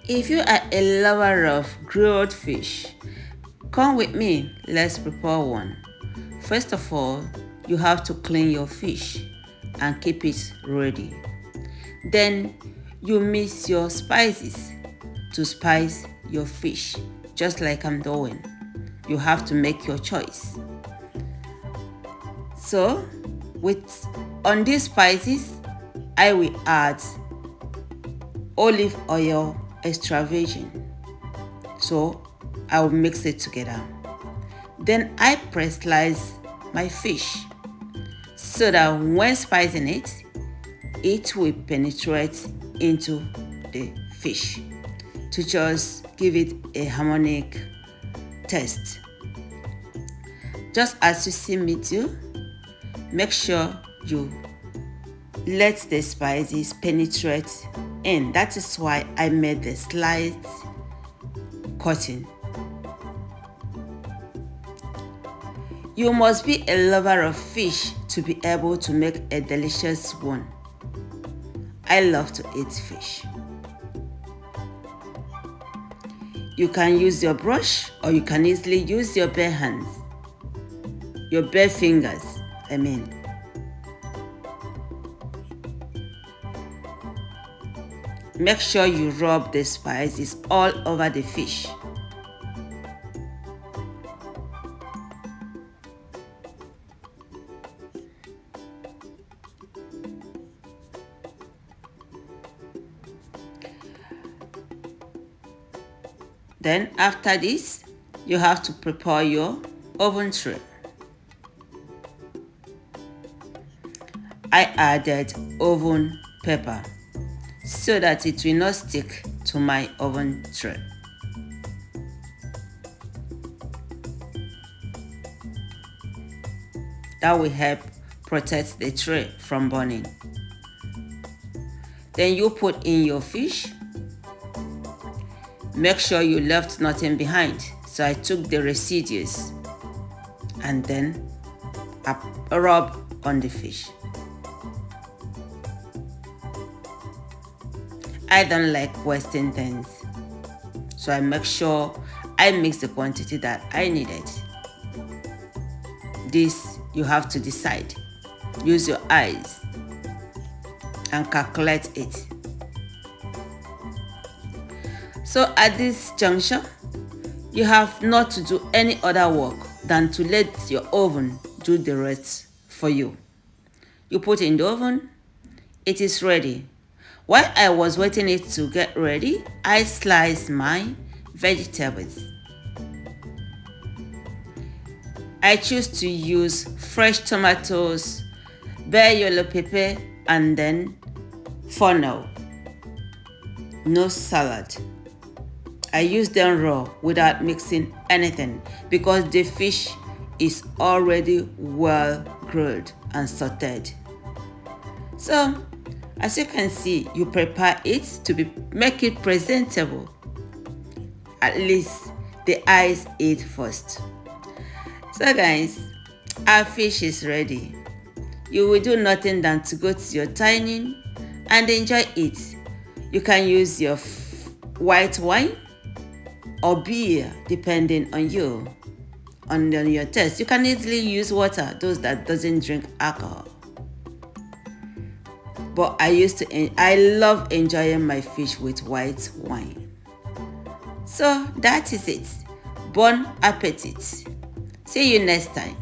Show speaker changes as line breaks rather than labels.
If you are a lover of grilled fish, come with me, let's prepare one. First of all, you have to clean your fish and keep it ready. Then you mix your spices to spice your fish, just like I'm doing. You have to make your choice. So, on these spices, I will add olive oil extra virgin. So I will mix it together. Then I press slice my fish so that when spicing it, it will penetrate into the fish to just give it a harmonic taste. Just as you see me do, make sure you let the spices penetrate in. That is why I made the slight cutting. You must be a lover of fish to be able to make a delicious one. I love to eat fish. You can use your brush or you can easily use your bare hands. Your bare fingers, I mean. Make sure you rub the spices all over the fish. Then after this, you have to prepare your oven tray. I added oven pepper so that it will not stick to my oven tray. That will help protect the tray from burning. Then you put in your fish. Make sure you left nothing behind. So I took the residues and then I rub on the fish. I don't like wasting things, so I make sure I mix the quantity that I needed. This you have to decide. Use your eyes and calculate it. So at this juncture, you have not to do any other work than to let your oven do the rest for you. You put it in the oven, it is ready. While I was waiting it to get ready, I sliced my vegetables. I choose to use fresh tomatoes, bell yellow pepper, and then fennel. No salad. I use them raw without mixing anything because the fish is already well grilled and sauteed. So, as you can see, you prepare it to make it presentable. At least the eyes eat first. So guys, our fish is ready. You will do nothing than to go to your dining and enjoy it. You can use your white wine or beer depending on you, on your taste. You can easily use water, those that doesn't drink alcohol. But I love enjoying my fish with white wine. So that is it. Bon appetit. See you next time.